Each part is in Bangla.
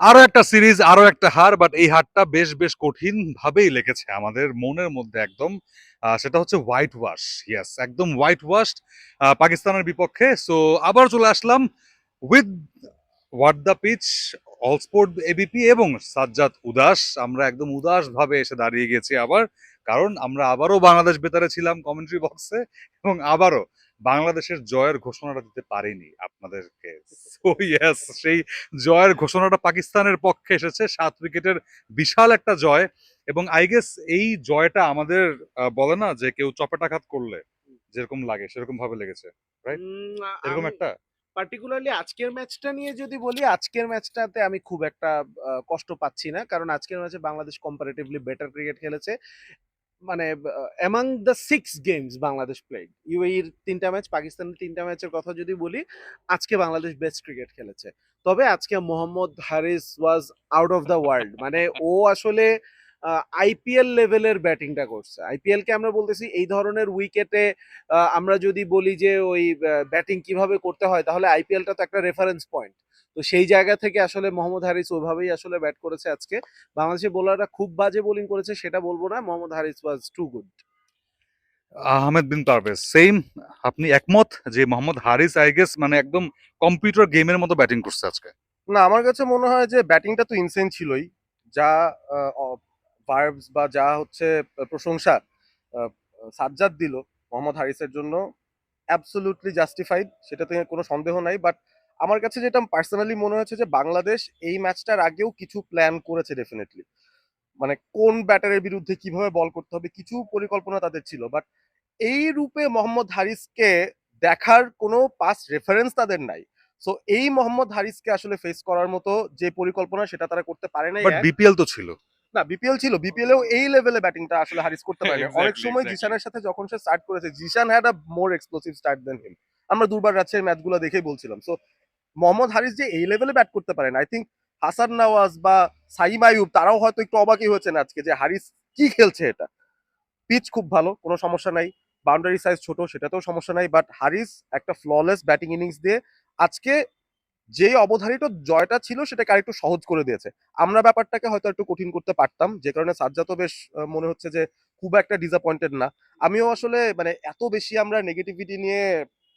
আরো একটা সিরিজ, আরো একটা হার, বাট এই হারটা বেশ বেশ কঠিন ভাবেই লেগেছে আমাদের মনের মধ্যে একদম। সেটা হচ্ছে হোয়াইট ওয়াশ। ইয়েস, একদম হোয়াইট ওয়াশ পাকিস্তানের বিপক্ষে। সো আবার চলে আসলাম with what the pitch, all sport ABP এবং সাজ্জাদ উদাস। আমরা একদম উদাস ভাবে এসে দাঁড়িয়ে গেছি আবার, কারণ আমরা আবারও বাংলাদেশ বেতারে ছিলাম কমেন্ট্রি বক্সে, এবং আবারও বাংলাদেশের জয়ের ঘোষণাটা দিতে পারিনি আপনাদেরকে। সো ইয়েস, সেই জয়ের ঘোষণাটা পাকিস্তানের পক্ষে এসেছে, 7 উইকেটের বিশাল একটা জয়। এবং আই গেস এই জয়টা আমাদের বলে না যে কেউ চপেটাঘাত করলে যেরকম লাগে সেরকম ভাবে লেগেছে, রাইট? এরকম আমি একটা পার্টিকুলারলি আজকের ম্যাচটা নিয়ে যদি বলি, আজকের ম্যাচটাতে আমি খুব একটা কষ্ট পাচ্ছি না, কারণ আজকের ম্যাচে বাংলাদেশ কম্পারেটিভলি বেটার ক্রিকেট খেলেছে। মানে among the 6 games Bangladesh played, ইউএইর 3টা ম্যাচ, পাকিস্তানের 3টা ম্যাচের কথা যদি বলি, আজকে বাংলাদেশ বেস্ট ক্রিকেট খেলেছে। তবে আজকে Mohammad Haris was out of the world. মানে ও আসলে আইপিএল লেভেলের ব্যাটিংটা করছে। আইপিএল কে আমরা বলতেছি এই ধরনের উইকেটে, আমরা যদি বলি যে ওই ব্যাটিং কিভাবে করতে হয়, তাহলে আইপিএলটা তো একটা রেফারেন্স পয়েন্ট। তো সেই জায়গা থেকে আসলে মোহাম্মদ হারিস ওইভাবেই আসলে ব্যাট করেছে আজকে। বাংলাদেশের বোলাররা খুব বাজে বোলিং করেছে সেটা বলবো না, মোহাম্মদ হারিস ওয়াজ টু গুড। আহমেদ বিন পারভেজ সেম। আপনি একমত যে মোহাম্মদ হারিস আই গেস মানে একদম কম্পিউটার গেমের মতো ব্যাটিং করছে আজকে? না, আমার কাছে মনে হয় যে ব্যাটিংটা তো ইনসেন ছিলই। যা ভার্বস বা যা হচ্ছে প্রশংসা আহ, সাজ্জাদ দিল মোহাম্মদ হারিসের জন্য, অ্যাবসলিউটলি জাস্টিফাইড, সেটাতে কোনো সন্দেহ নাই। বাট আমার কাছে যেটা পার্সোনালি মনে হচ্ছে যে বাংলাদেশ এই ম্যাচটার আগেও কিছু প্ল্যান করেছে ডেফিনেটলি। মানে কোন ব্যাটারের বিরুদ্ধে কিভাবে বল করতে হবে, কিছু পরিকল্পনা তাদের ছিল। বাট এই রূপে মোহাম্মদ হারিসকে দেখার কোনো পাস রেফারেন্স তাদের নাই। সো এই মোহাম্মদ হারিসকে আসলে ফেস করার মতো যে পরিকল্পনা, সেটা তারা করতে পারে নাই। বাট এক, বিপিএল তো ছিল। না, বিপিএল ছিল, বিপিএলেও এই লেভেলে ব্যাটিংটা আসলে হারিস করতে পারে না। অনেক এক্স্যাক্টলি, সময় এক্স্যাক্টলি। জিশানের সাথে যখন সে স্টার্ট করেছে, Zeeshan had a more explosive start than him. আমরা দুর্বার রাজশাহীর ম্যাচগুলো দেখেই বলছিলাম। সো মোহাম্মদ হারিস যে এই লেভেলে ব্যাট করতে পারেন, আই থিঙ্ক হাসান নওয়াজ বা সাইম আইয়ুব তারাও হয়তো একটু অবাকই হয়েছেন আজকে যে হারিস কি খেলছে এটা। পিচ খুব ভালো, কোনো সমস্যা নাই। বাউন্ডারি সাইজ ছোট, সেটাতেও সমস্যা নাই। বাট হারিস একটা ফ্ললেস ব্যাটিং ইনিংস দিয়ে আজকে যেই অবধারিত জয়টা ছিল সেটাকে আরেকটু সহজ করে দিয়েছে। আমরা ব্যাপারটাকে হয়তো একটু কঠিন করতে পারতাম, যে কারণে সাজ্জাদও বেশ মনে হচ্ছে যে খুব একটা ডিসঅ্যাপয়েন্টেড না। আমিও আসলে মানে এত বেশি আমরা নেগেটিভিটি নিয়ে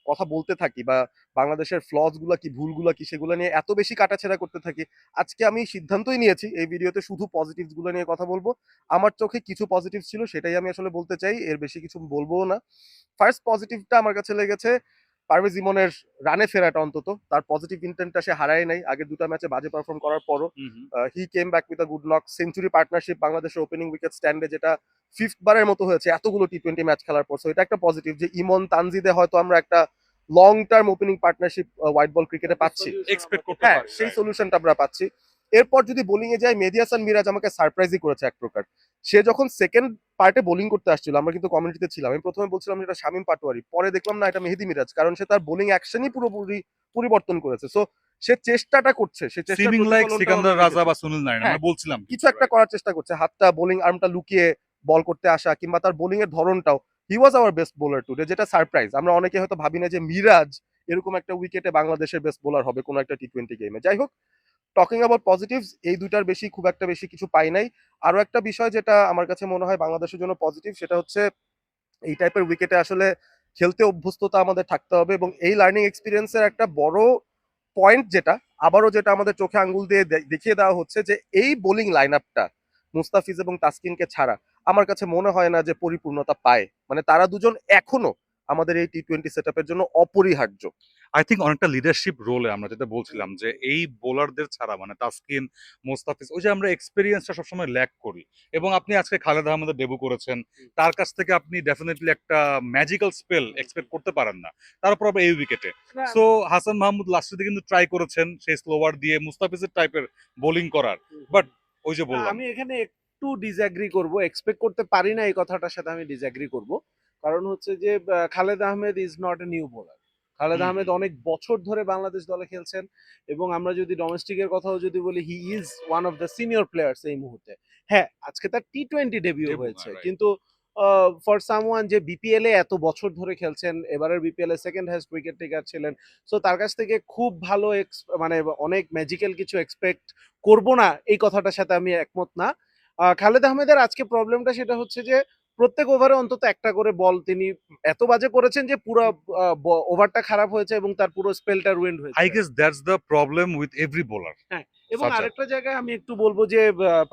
কথা বলতে থাকি, বা বাংলাদেশের ফ্লস গুলা কি, ভুলগুলা কি, সেগুলো নিয়ে এত বেশি কাটাছেড়া করতে থাকি। আজকে আমি সিদ্ধান্তই নিয়েছি এই ভিডিওতে শুধু পজিটিভস গুলো নিয়ে কথা বলবো। আমার চোখে কিছু পজিটিভস ছিল, সেটাই আমি আসলে বলতে চাই, এর বেশি কিছু বলবো না। ফার্স্ট পজিটিভটা আমার কাছে লেগেছে পারভেজ ইমনের রানে ফেরাটা। অন্তত তার পজিটিভ ইন্টেন্টটা সে হারায় নাই আগের দুটা ম্যাচে বাজে পারফর্ম করার পরও। হুম, হুম। He came back with a good knock century partnership বাংলাদেশের ওপেনিং উইকেট স্ট্যান্ডে, যেটা ফিফথ বারের মতো হয়েছে এতগুলো টি20 ম্যাচ খেলার পর। সো এটা একটা পজিটিভ যে ইমন তানজিদে হয়তো আমরা একটা long term opening partnership white ball ক্রিকেটে পাচ্ছি। এক্সপেক্ট করতে হ্যাঁ, পারি, সেই রাইট। সলিউশনটা আমরা পাচ্ছি। এরপর যদি বোলিং এ যাই, মেহেদী হাসান মিরাজ আমাকে সারপ্রাইজই করেছে এক প্রকার। সে যখন সেকেন্ড পার্টে বোলিং করতে আসছিল, আমরা কিন্তু কমিউনিটিতে ছিলাম, আমি প্রথমে বলছিলাম এটা শামীম পাটোয়ারি, পরে দেখলাম না এটা মেহেদী মিরাজ, কারণ সে তার বোলিং অ্যাকশনই পুরোপুরি পরিবর্তন করেছে। সো সে চেষ্টাটা করছে, সে চেষ্টার সিমিং লাইক প্রতিফলনটাও আমরা সিকান্দার রাজা দেখেছি। বা সুনীল নারায়ণ, হ্যাঁ, আমরা বলছিলাম কিছু কিন্তু, একটা রাইট। করার চেষ্টা করছে, হাতটা বোলিং আর্মটা লুকিয়ে বল করতে আসা, কিংবা তার বোলিং এর ধরনটাও। He was our best bowler today, যেটা সারপ্রাইজ। আমরা অনেকে হয়তো ভাবি না যে মিরাজ এরকম একটা উইকেটে বাংলাদেশের বেস্ট বোলার হবে কোনো একটা টি20 গেমে। যাই হোক, টকিং অ্যাবাউট পজিটিভস, এই দুইটার বেশি খুব একটা বেশি কিছু পাই নাই। আরো একটা বিষয় যেটা আমার কাছে মনে হয় বাংলাদেশের জন্য পজিটিভ, সেটা হচ্ছে এই টাইপের উইকেটে আসলে খেলতে অভ্যস্ততা আমাদের থাকতে হবে, এবং এই লার্নিং এক্সপিরিয়েন্সের একটা বড় পয়েন্ট যেটা আবারও যেটা আমাদের চোখে আঙ্গুল দিয়ে দেখিয়ে দেওয়া হচ্ছে, যে এই বোলিং লাইন আপটা মুস্তাফিজ এবং তাসকিনকে ছাড়া আমার কাছে মনে হয় না যে পরিপূর্ণতা পায়। মানে তারা দুজন এখনো আমাদের এই টি20 সেট আপের জন্য অপরিহার্য। আই থিঙ্ক অনেকটা লিডারশিপ রোলে আমরা যেটা বলছিলাম যে এই বোলারদের ছাড়া মানে তাসকিন, মোস্তাফিজ, ওই যে আমরা এক্সপেরিয়েন্সটা সবসময় ল্যাক করি। এবং আপনি আজকে খালেদ আহমেদের ডেবু করেছেন, তার কাছ থেকে আপনি ডেফিনেটলি একটা ম্যাজিক্যাল স্পেল এক্সপেক্ট করতে পারেন না, তারপর আবার এই উইকেটে। না, সো হাসান মাহমুদ লাস্টের দিকে কিন্তু ট্রাই করেছেন সেই স্লোয়ার দিয়ে মুস্তাফিজের টাইপের বোলিং করার, বাট ওই যে না, বললাম। আমি এখানে একটু ডিসঅ্যাগ্রি করব। এক্সপেক্ট করতে পারি না এই কথাটার সাথে আমি ডিসঅ্যাগ্রি করব। কারণ হচ্ছে যে Khaled Ahmed is not a new bowler. Khaled হুম, আহমেদ হুম। অনেক বছর ধরে বাংলাদেশ দলে খেলছেন, এবং আমরা যদি ডোমেস্টিকের কথাও যদি বলি, he is one of the senior players এই মুহূর্তে। হ্যাঁ, আজকে তার টি20 ডেবিউ ডেবু, হয়েছে, হ্যাঁ, রাইট। কিন্তু ফর সামওয়ান যে বিপিএল এ এত বছর ধরে খেলছেন, এবারের বিপিএল এ সেকেন্ড হাইস্ট উইকেট টেকার ছিলেন। সো তার কাছ থেকে খুব ভালো মানে অনেক ম্যাজিক্যাল কিছু এক্সপেক্ট করব না, এই কথাটার সাথে আমি একমত না। খালেদ আহমেদের আজকে প্রবলেমটা সেটা হচ্ছে যে প্রত্যেক ওভারে অন্তত একটা করে বল তিনি এত বাজে করেছেন যে পুরো ওভারটা খারাপ হয়েছে এবং তার পুরো স্পেলটা রুইন্ড I হয়েছে। guess that's the problem with every bowler. হ্যাঁ, এবং Sajjad. আরেকটা জায়গায় আমি একটু বলবো যে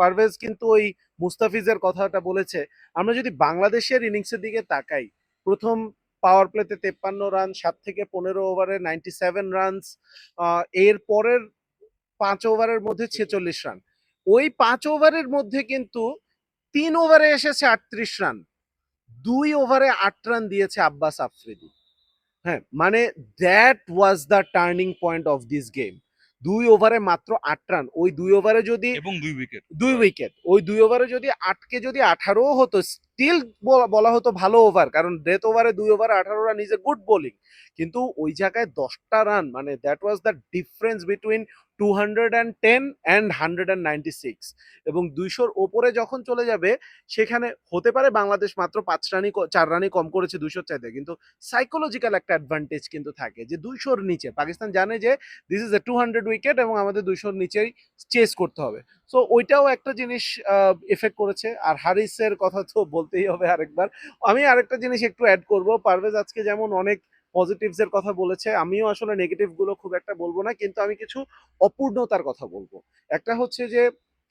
পারভেজ কিন্তু ওই মুস্তাফিজের কথাটা বলেছে। আমরা যদি বাংলাদেশের ইনিংসের দিকে তাকাই, প্রথম পাওয়ার প্লেতে 53 রান, 7 থেকে 15 ওভারে 97 রানস, এর পরের 5 ওভারের মধ্যে 46 রান। ওই 5 ওভারের মধ্যে কিন্তু 3 ওভারে এসেছে 38 রান। 2 ওভারে 8 রান দিয়েছে আব্বাস আফ্রিদি। হ্যাঁ, মানে that was the turning point of this game. 2 ওভারে মাত্র 8 রান। ওই 2 ওভারে যদি এবং 2 উইকেট। 2 উইকেট, ওই 2 ওভারে যদি 8 কে যদি 18 হতো, স্টিল বলা হতো ভালো ওভার, কারণ ডেথ ওভারে 2 ওভারে 18 run is a good bowling. কিন্তু ওই জায়গায় 10টা রান, মানে that was the difference between 210 and 196। এবং 200-র ওপরে যখন চলে যাবে, সেখানে হতে পারে বাংলাদেশ মাত্র 4 রানই কম করেছে 200 চাইতে, কিন্তু সাইকোলজিক্যাল একটা অ্যাডভান্টেজ কিন্তু থাকে যে 200-র নিচে পাকিস্তান জানে যে দিস ইজ এ 200 উইকেট এবং আমাদের 200-র নিচেই চেস করতে হবে। সো ওইটাও একটা জিনিস এফেক্ট করেছে। আর হারিসের কথা তো বলতেই হবে আরেকবার। আমি আরেকটা জিনিস একটু অ্যাড করব, পারভেজ আজকে যেমন অনেক পজিটিভস এর কথা বলেছে, আমিও আসলে নেগেটিভ গুলো খুব একটা বলবো না, কিন্তু আমি কিছু অপূর্ণতার কথা বলবো। একটা হচ্ছে যে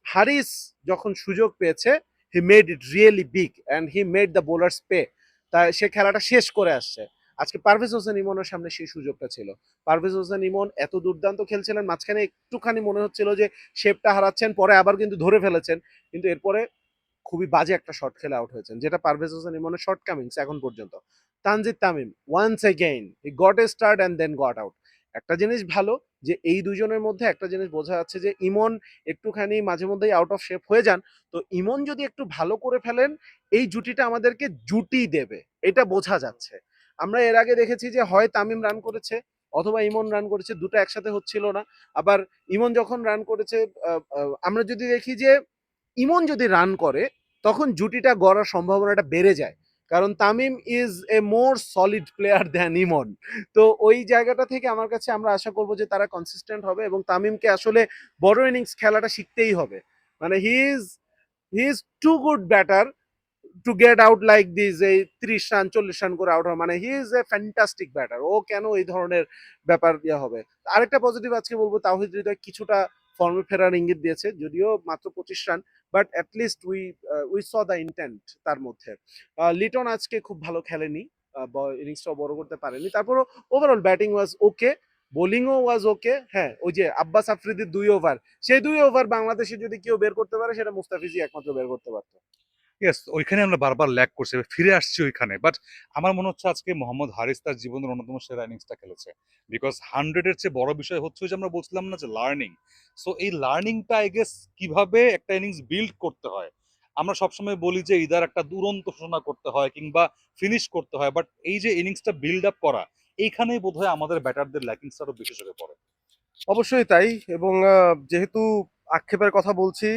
হারিস যখন সুযোগ পেয়েছে, he made it really big and he made the bowlers pay. তাই সে খেলাটা শেষ করে আসছে। আজকে পারভেজ হোসেন ইমনের সামনে সেই সুযোগটা ছিল। পারভেজ হোসেন ইমন এত দুর্দান্ত খেলছিলেন, মাঝখানে একটুখানি মনে হচ্ছিল যে শেপটা হারাচ্ছেন, পরে আবার কিন্তু ধরে ফেলেছেন, কিন্তু এরপরে খুবই বাজে একটা শট খেলে আউট হয়েছেন, যেটা পারভেজ হোসেন ইমনের শর্ট কামিংস এখন পর্যন্ত। Tanzid Tamim once again he got a start and then got out. একটা জিনিস ভালো যে এই দুজনের মধ্যে একটা জিনিস বোঝা যাচ্ছে যে ইমন একটুখানি মাঝে মধ্যেই আউট অফ শেপ হয়ে যান, তো ইমন যদি একটু ভালো করে ফেলেন, এই জুটিটা আমাদেরকে জুটি দেবে, এটা বোঝা যাচ্ছে। আমরা এর আগে দেখেছি যে হয় তামিম রান করেছে অথবা ইমন রান করেছে, দুটো একসাথে হচ্ছিল না। আবার ইমন যখন রান করেছে, আমরা যদি দেখি যে ইমন যদি রান করে, তখন জুটিটা গড়ার সম্ভাবনাটা বেড়ে যায়, কারণ Tamim is a more solid player than Emon. তো ওই জায়গাটা থেকে আমার কাছে আমরা আশা করবো যে তারা কনসিস্টেন্ট হবে এবং তামিমকে আসলে বড় ইনিংস খেলাটা শিখতেই হবে। মানে he is too good batter to get out like this, এই 30 রান 40 রান করে আউট হয়, মানে he is a fantastic batter. ও কেন এই ধরনের ব্যাপার ইয়ে হবে। আরেকটা পজিটিভ আজকে বলবো, তাওহিদ হৃদয় কিছুটা ফর্মে ফেরার ইঙ্গিত দিয়েছে, যদিও মাত্র 25 run, but at least we saw the intent তার মধ্যে। লিটন আজকে খুব ভালো খেলেনি, ইনিংসটাও বড় করতে পারেনি, তারপরও ওভারঅল ব্যাটিং ওয়াজ ওকে, বোলিংও ওয়াজ ওকে। হ্যাঁ, ওই যে আব্বাস আফ্রিদির 2 ওভার, সেই 2 ওভার বাংলাদেশে যদি কেউ বের করতে পারে, সেটা মুস্তাফিজই একমাত্র বের করতে পারতো। ইয়েস, ওইখানে আমরা বারবার ল্যাগ করছি, এবার ফিরে আসছি ওইখানে। বাট আমার মনে হচ্ছে আজকে মোহাম্মদ হারিস তার জীবনের অন্যতম সেরা ইনিংসটা খেলেছে। বিকজ 100 এর চেয়ে বড় বিষয় হচ্ছে ওই যে আমরা বলছিলাম না যে লার্নিং। সো এই লার্নিংটা আই গেস কিভাবে একটা ইনিংস বিল্ড করতে হয়। আমরা সবসময় বলি যে ইদার একটা দুরন্ত সূচনা করতে হয় কিংবা ফিনিশ করতে হয়, বাট এই যে ইনিংসটা বিল্ড আপ করা, এইখানেই বোধহয় আমাদের ব্যাটারদের ল্যাকিংস আরো বেশি চোখে পড়ে। অবশ্যই তাই। এবং যেহেতু আক্ষেপের কথা বলছি,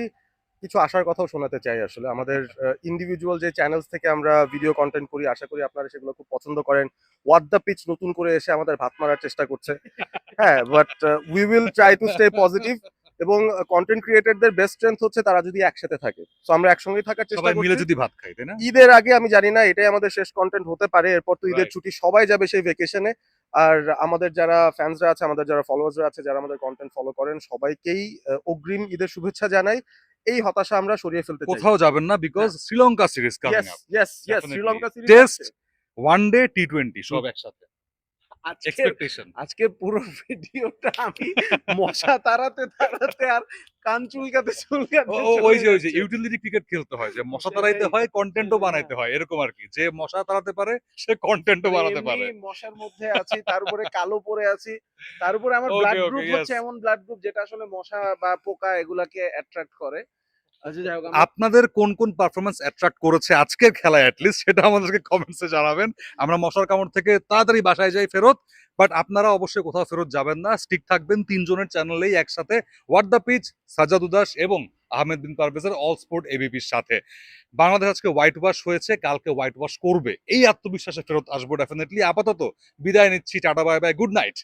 কিছু আশার কথাও শোনাতে চাই আসলে। আমাদের ইন্ডিভিজুয়াল যে চ্যানেলস থেকে আমরা ভিডিও কন্টেন্ট করি, আশা করি আপনারা সেগুলো খুব পছন্দ করেন। হোয়াট দ্য পিচ নতুন করে এসে আমাদের ভাত মারার চেষ্টা করছে। হ্যাঁ, but we will try to stay positive. এবং কন্টেন্ট ক্রিয়েটরদের বেস্ট স্ট্রেংথ হচ্ছে তারা যদি একসাথে থাকে। সো আমরা একসঙ্গেই থাকার চেষ্টা সবাই মিলে করছি। যদি ভাত খাই, তাই না? ঈদের আগে আমি জানি না এটাই আমাদের শেষ কন্টেন্ট হতে পারে। এরপর তো ঈদের রাইট। ছুটি, সবাই যাবে সেই ভেকেশনে। আর আমাদের যারা ফ্যান্সরা আছে, আমাদের যারা ফলোয়ার্সরা আছে, যারা আমাদের কন্টেন্ট ফলো করেন, সবাইকেই অগ্রিম ঈদের শুভেচ্ছা জানাই। এই হতাশা আমরা সরিয়ে ফেলতে চাই। কোথাও যাবেন না, বিকজ হ্যাঁ। Sri Lanka series coming yes, up. Yes, yes, Definitely. Sri Lanka series test, আছে। ওয়ানডে, টি-20 সব একসাথে। আজকে এক্সপেকটেশন। আজকে পুরো ভিডিওটা আমি মশা তাড়াতে আর কান চুলকাতে চুলকাতে ওই চলে যে যাচ্ছে। ইউটিলিটি ক্রিকেট খেলতে হয়, যে মশা সেটাই। তাড়াইতে হয়, কন্টেন্টও হ্যাঁ। বানাইতে হয়, এরকম আর কি। যে মশা তাড়াতে পারে সে কন্টেন্টও মানে বানাতে এমনি পারে। মশার মধ্যে আছি, তার উপরে কালো পরে আছি, তার উপরে আমার ব্লাড ওকে, ওকে, গ্রুপ ইয়েস। হচ্ছে এমন ব্লাড গ্রুপ যেটা আসলে মশা বা পোকা এগুলাকে অ্যাট্রাক্ট করে। আচ্ছা, যাই হোক, আমরা আপনাদের কোন কোন পারফরমেন্স অ্যাট্রাক্ট করেছে আজকের খেলায় লিস্ট সেটা আমাদেরকে কমেন্টসে জানাবেন। আমরা মশার কামড় থেকে তাড়াতাড়ি বাসায় যাই ফেরত। বাট আপনারা অবশ্যই কোথাও ফেরত যাবেন না, স্টিক থাকবেন 3 জনের চ্যানেলেই একসাথে। হোয়াট দ্য পিচ, সাজ্জাদ উদাস এবং আহমেদ বিন পারভেজের অল স্পোর্ট এবিপির সাথে। বাংলাদেশ আজকে হোয়াইট ওয়াশ হয়েছে, কালকে হোয়াইট ওয়াশ করবে, এই আত্মবিশ্বাসে ফেরত আসবো ডেফিনেটলি। আপাতত বিদায় নিচ্ছি, tata bye bye, good night.